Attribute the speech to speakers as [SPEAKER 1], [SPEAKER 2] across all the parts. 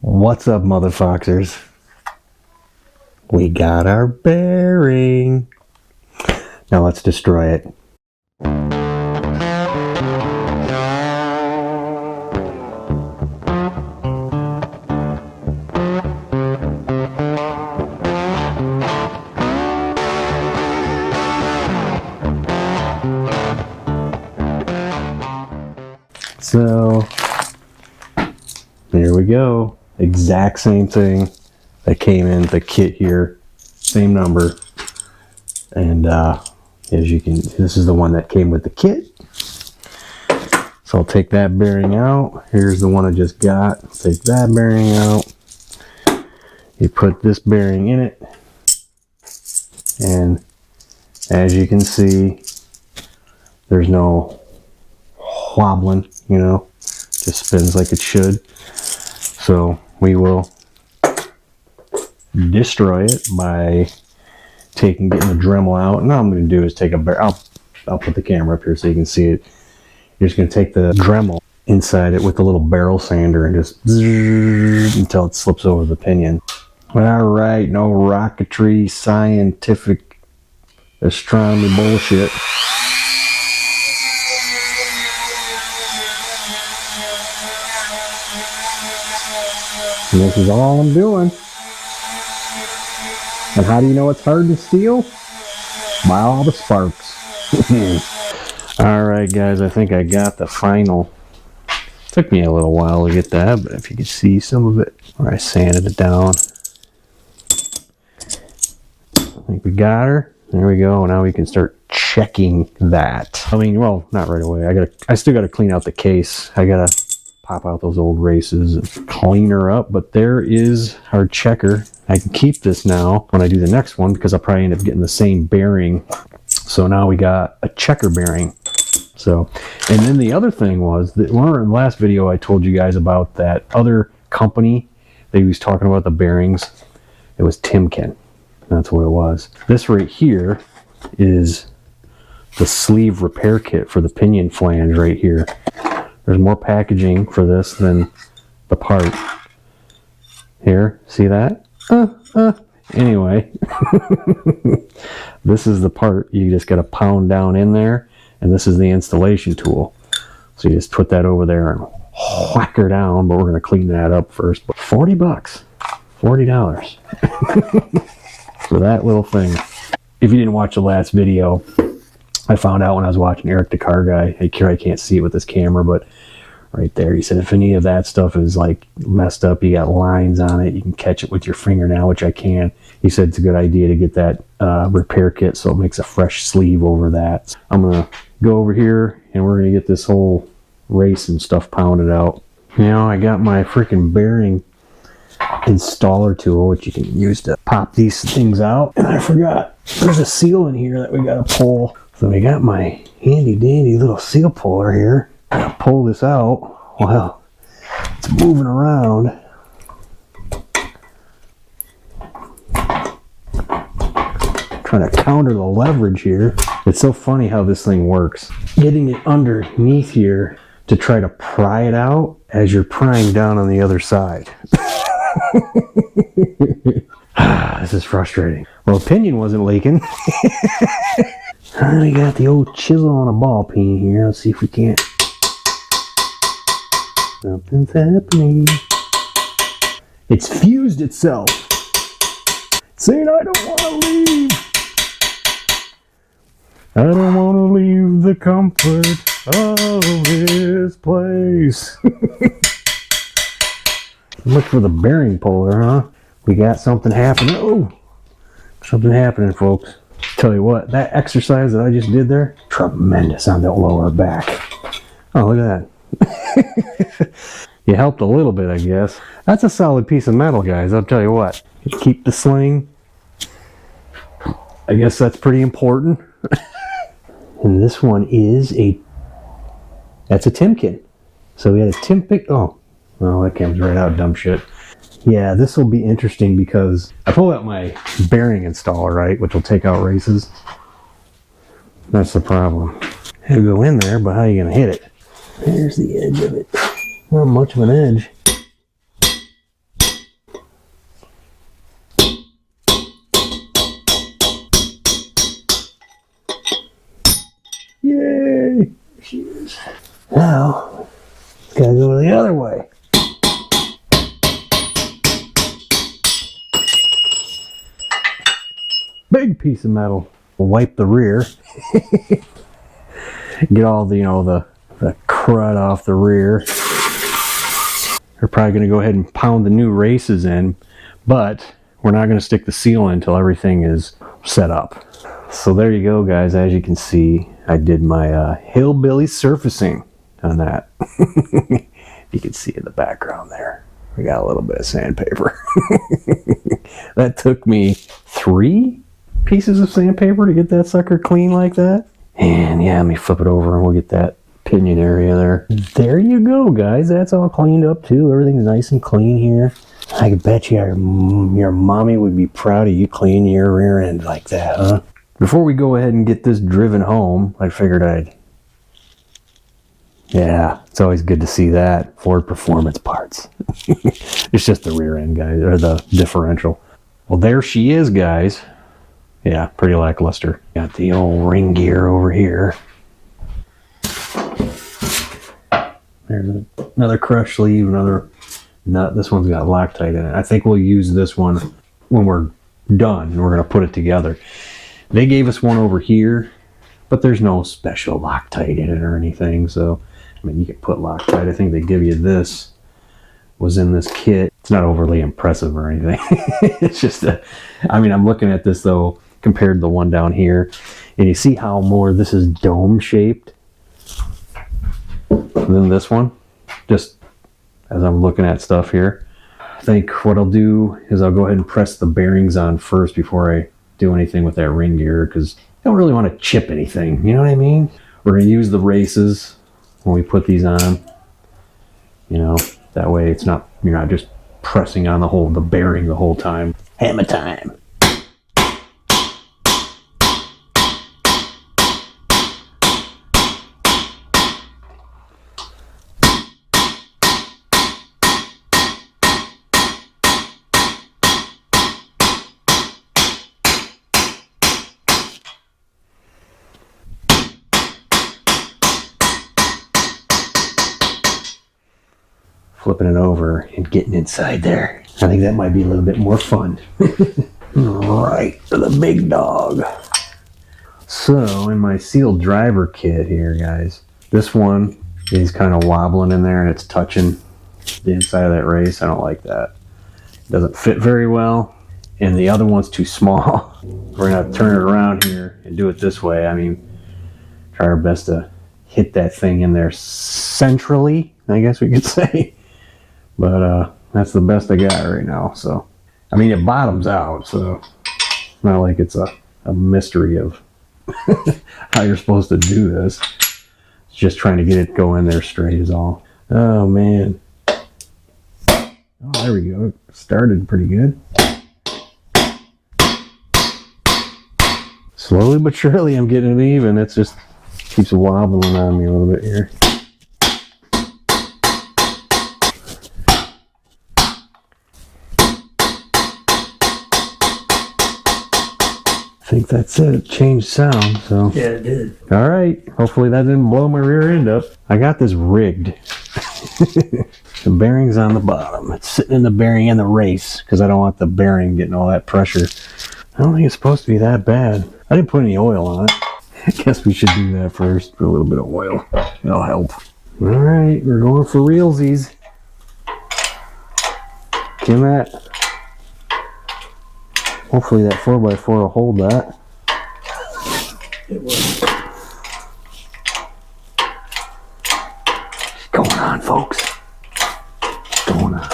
[SPEAKER 1] What's up, motherfuckers? We got our bearing. Now let's destroy it. So, here we go. Exact same thing that came in the kit here. Same number. And as you can, this is the one that came with the kit. So I'll take that bearing out. Here's the one I just got. Take that bearing out. You put this bearing in it. And as you can see, there's no wobbling, you know, just spins like it should. So we will destroy it by getting the Dremel out. And all I'm going to do is take I'll put the camera up here so you can see it. You're just going to take the Dremel inside it with the little barrel sander and just until it slips over the pinion. All right, no rocketry, scientific astronomy bullshit. And this is all I'm doing. And how do you know it's hard to steal? By all the sparks. Alright guys, I think I got the final. Took me a little while to get that, but if you can see some of it, where I sanded it down. I think we got her. There we go. Now we can start checking that. I mean, well, not right away. I still gotta clean out the case. I gotta pop out those old races and clean her up, but there is our checker. I can keep this now when I do the next one because I'll probably end up getting the same bearing. So now we got a checker bearing. So, and then the other thing was that in the last video I told you guys about that other company that he was talking about the bearings. It was Timken. That's what it was. This right here is the sleeve repair kit for the pinion flange right here. There's more packaging for this than the part. Here, see that? Anyway, this is the part you just got to pound down in there, and this is the installation tool. So you just put that over there and whack her down, but we're going to clean that up first. But 40 bucks, $40 for that little thing. If you didn't watch the last video, I found out when I was watching Eric the Car Guy. I can't see it with this camera, but right there, he said if any of that stuff is like messed up, you got lines on it, you can catch it with your fingernail, which I can. He said it's a good idea to get that repair kit so it makes a fresh sleeve over that. I'm going to go over here and we're going to get this whole race and stuff pounded out. You know, I got my freaking bearing installer tool, which you can use to pop these things out. And I forgot, there's a seal in here that we got to pull. So we got my handy dandy little seal puller here. I'm gonna pull this out while it's moving around. Trying to counter the leverage here. It's so funny how this thing works. Getting it underneath here to try to pry it out as you're prying down on the other side. This is frustrating. Well, the pinion wasn't leaking. We got the old chisel on a ball peen here. Let's see if we can't. Something's happening. It's fused itself. Saying I don't want to leave. I don't want to leave the comfort of this place. Look for the bearing puller, huh? We got something happening. Oh, something happening, folks. Tell you what, that exercise that I just did there, tremendous on the lower back. Oh, look at that. You helped a little bit, I guess. That's a solid piece of metal, guys. I'll tell you what. Keep the sling. I guess that's pretty important. And this one is that's a Timken. So we had a Timken. Oh, well, that comes right out, dumb shit. Yeah, this will be interesting because I pulled out my bearing installer, right, which will take out races. That's the problem. It'll go in there, but how are you going to hit it? There's the edge of it. Not much of an edge. Now, gotta go the other way. Big piece of metal. We'll wipe the rear. Get all the, the crud off the rear. We're probably going to go ahead and pound the new races in, but we're not going to stick the seal in until everything is set up. So there you go, guys. As you can see, I did my hillbilly surfacing on that. You can see in the background there, we got a little bit of sandpaper. That took me 3 pieces of sandpaper to get that sucker clean like that. And yeah, let me flip it over and we'll get that pinion area there. There you go, guys. That's all cleaned up too. Everything's nice and clean here. I bet you your mommy would be proud of you cleaning your rear end like that, huh? Before we go ahead and get this driven home, I figured yeah, it's always good to see that. Ford Performance parts. It's just the rear end, guys, or the differential. Well, there she is, guys. Yeah, pretty lackluster. Got the old ring gear over here. There's another crush sleeve, another nut. This one's got Loctite in it. I think we'll use this one when we're done and we're going to put it together. They gave us one over here, but there's no special Loctite in it or anything. So, I mean, you can put Loctite. I think they give you this, was in this kit. It's not overly impressive or anything. It's just, I'm looking at this though, compared to the one down here, and you see how more this is dome shaped than this one. Just as I'm looking at stuff here, I think what I'll do is I'll go ahead and press the bearings on first before I do anything with that ring gear, because I don't really want to chip anything, you know what I mean? We're going to use the races when we put these on, that way you're not just pressing on the bearing the whole time. Hammer time. Flipping it over and getting inside there. I think that might be a little bit more fun. Right to the big dog. So in my sealed driver kit here, guys, this one is kind of wobbling in there and it's touching the inside of that race. I don't like that. It doesn't fit very well. And the other one's too small. We're gonna turn it around here and do it this way. Try our best to hit that thing in there centrally, I guess we could say. But that's the best I got right now. So, it bottoms out, so it's not like it's a mystery of how you're supposed to do this. It's just trying to get it go in there straight is all. Oh, man. Oh, there we go. It started pretty good. Slowly but surely I'm getting it even. It just keeps wobbling on me a little bit here. I think that's it. It changed sound, so.
[SPEAKER 2] Yeah, it did.
[SPEAKER 1] All right. Hopefully that didn't blow my rear end up. I got this rigged. The bearing's on the bottom. It's sitting in the bearing in the race because I don't want the bearing getting all that pressure. I don't think it's supposed to be that bad. I didn't put any oil on it. I guess we should do that first. Put a little bit of oil. That'll help. All right. We're going for realsies. Give that. Hopefully that 4x4 will hold that.
[SPEAKER 2] It will.
[SPEAKER 1] What's going on, folks? What's going on?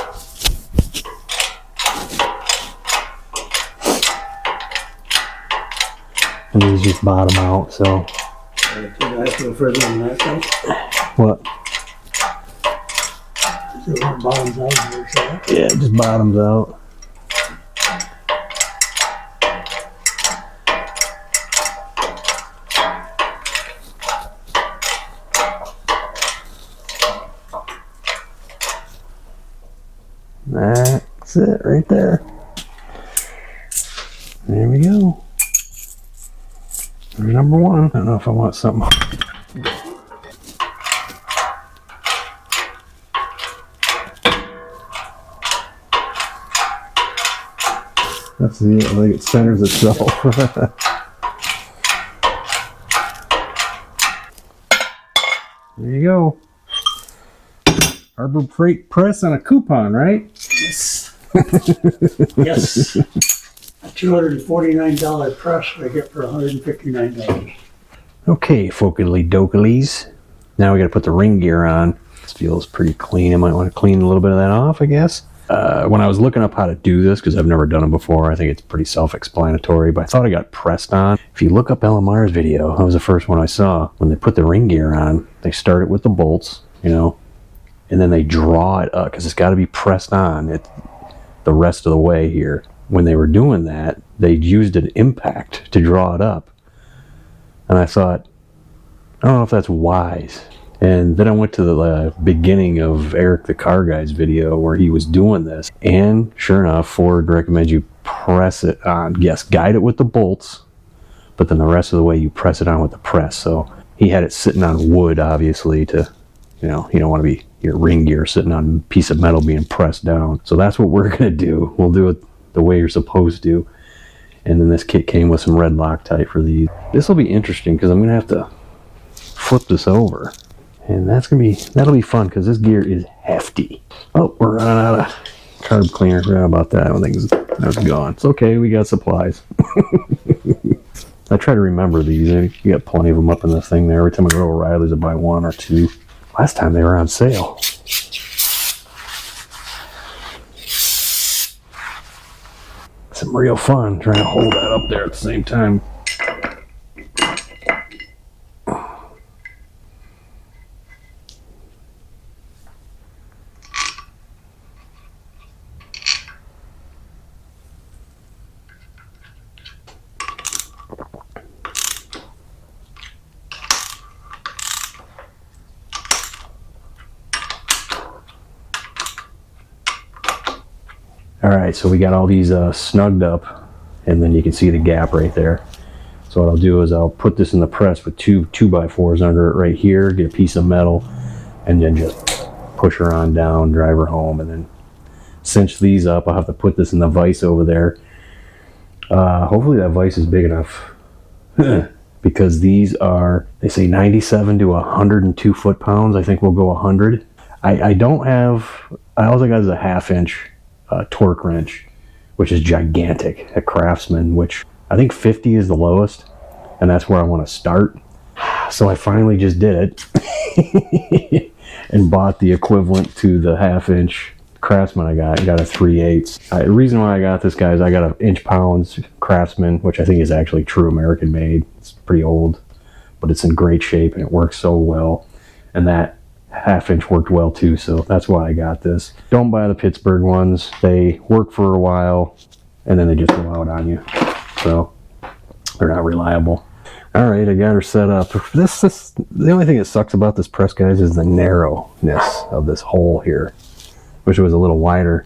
[SPEAKER 1] And these just bottom out, so.
[SPEAKER 2] Can I go further than that, though?
[SPEAKER 1] What?
[SPEAKER 2] Is it what bottoms out here, so?
[SPEAKER 1] Yeah, it just bottoms out. That's it right there. There we go. There's number one. I don't know if I want something. That's it. I think it centers itself. There you go. Harbor Freight Press on a coupon, right?
[SPEAKER 2] Yes. Yes. A $249 press I get for $159.
[SPEAKER 1] Okay, Fokily Dokilies. Now we got to put the ring gear on. This feels pretty clean. I might want to clean a little bit of that off, I guess. When I was looking up how to do this, because I've never done it before, I think it's pretty self-explanatory, but I thought I got pressed on. If you look up LMR's video, that was the first one I saw. When they put the ring gear on, they start it with the bolts, you know, and then they draw it up, because it's got to be pressed on the rest of the way here. When they were doing that, they used an impact to draw it up. And I thought, I don't know if that's wise. And then I went to the beginning of Eric the Car Guy's video where he was doing this. And sure enough, Ford recommends you press it on. Yes, guide it with the bolts, but then the rest of the way you press it on with the press. So he had it sitting on wood, obviously, to, you know, you don't want to be your ring gear sitting on a piece of metal being pressed down. So that's what we're going to do. We'll do it the way you're supposed to. And then this kit came with some red Loctite for these. This will be interesting because I'm going to have to flip this over. And that'll be fun because this gear is hefty. Oh, we're running out of carb cleaner. Forgot about that. I don't think that's gone. It's okay. We got supplies. I try to remember these. You got plenty of them up in the thing there. Every time I go to O'Reilly's, I buy one or two. Last time they were on sale. Some real fun trying to hold that up there at the same time. Alright, so we got all these snugged up, and then you can see the gap right there. So what I'll do is I'll put this in the press with two 2x4s under it right here, get a piece of metal, and then just push her on down, drive her home, and then cinch these up. I'll have to put this in the vise over there. Hopefully that vise is big enough. Because these are, they say 97 to 102 foot-pounds. I think we'll go 100. I don't have, all I got is a 1/2 inch torque wrench, which is gigantic at Craftsman, which I think 50 is the lowest, and that's where I want to start. So I finally just did it and bought the equivalent to the 1/2 inch Craftsman I got a 3/8. The reason why I got this, guys, I got an inch-pounds Craftsman, which I think is actually true American made. It's pretty old, but it's in great shape and it works so well. And that 1/2 inch worked well too, so that's why I got this. Don't buy the Pittsburgh ones. They work for a while and then they just go out on you, so they're not reliable. All right, I got her set up. This the only thing that sucks about this press, guys, is the narrowness of this hole here. Wish it was a little wider.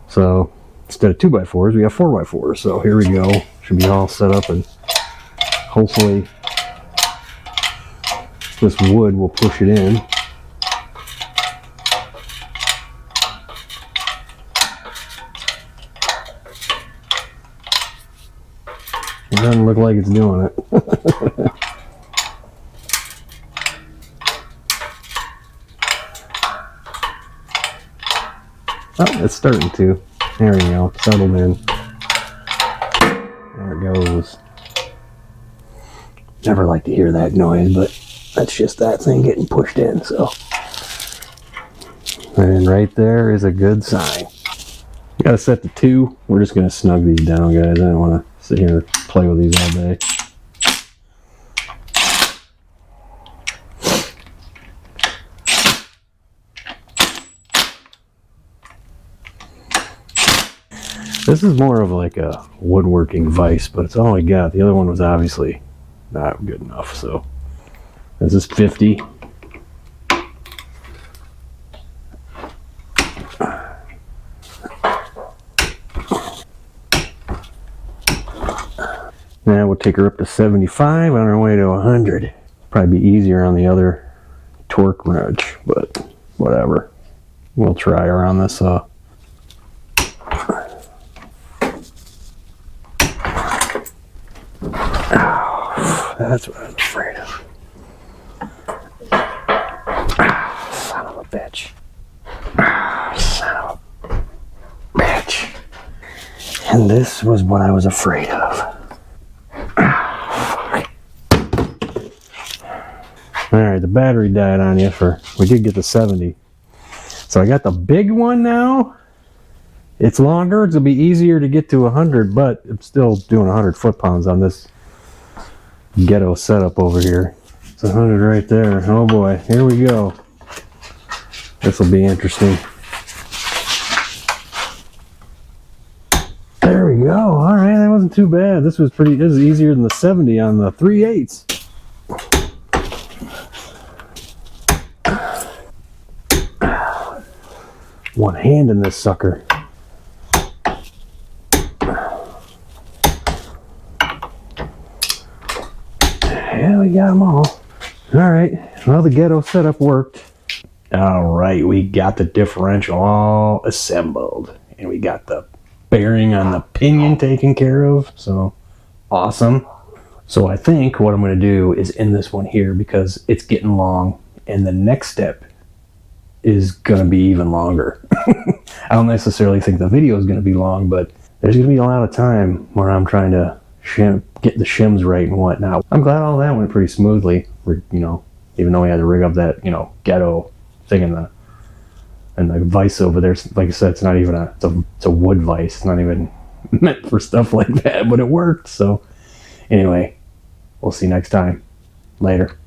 [SPEAKER 1] So instead of 2x4s, we have 4x4s. So here we go. Should be all set up, and hopefully this wood will push it in. It doesn't look like it's doing it. Oh, it's starting to. There we go. Settled in. There it goes. Never like to hear that noise, but that's just that thing getting pushed in, so. And right there is a good sign. Got it set to 2. We're just going to snug these down, guys. I don't want to sit here and play with these all day. This is more of like a woodworking vise, but it's all I got. The other one was obviously not good enough, so this is 50. Now we'll take her up to 75 on our way to 100. Probably be easier on the other torque wrench, but whatever. We'll try her on this. That's what I was afraid of. Son of a bitch. Son of a bitch. And this was what I was afraid of. Alright, the battery died on you we did get the 70. So I got the big one now. It's longer, it'll be easier to get to 100, but I'm still doing 100 foot-pounds on this ghetto setup over here. It's 100 right there. Oh boy, here we go. This will be interesting. There we go. All right, that wasn't too bad. This is easier than the 70 on the 3/8. One hand in this sucker. Yeah, we got them all. All right, well, the ghetto setup worked. All right, we got the differential all assembled, and we got the bearing on the pinion taken care of, so awesome. So I think what I'm going to do is end this one here because it's getting long, and the next step is going to be even longer. I don't necessarily think the video is going to be long, but there's going to be a lot of time where I'm trying to get the shims right and whatnot. I'm glad all that went pretty smoothly, even though we had to rig up that, ghetto thing in the vise over there. Like I said, it's not even it's a wood vise. It's not even meant for stuff like that, but it worked. So anyway, we'll see you next time. Later.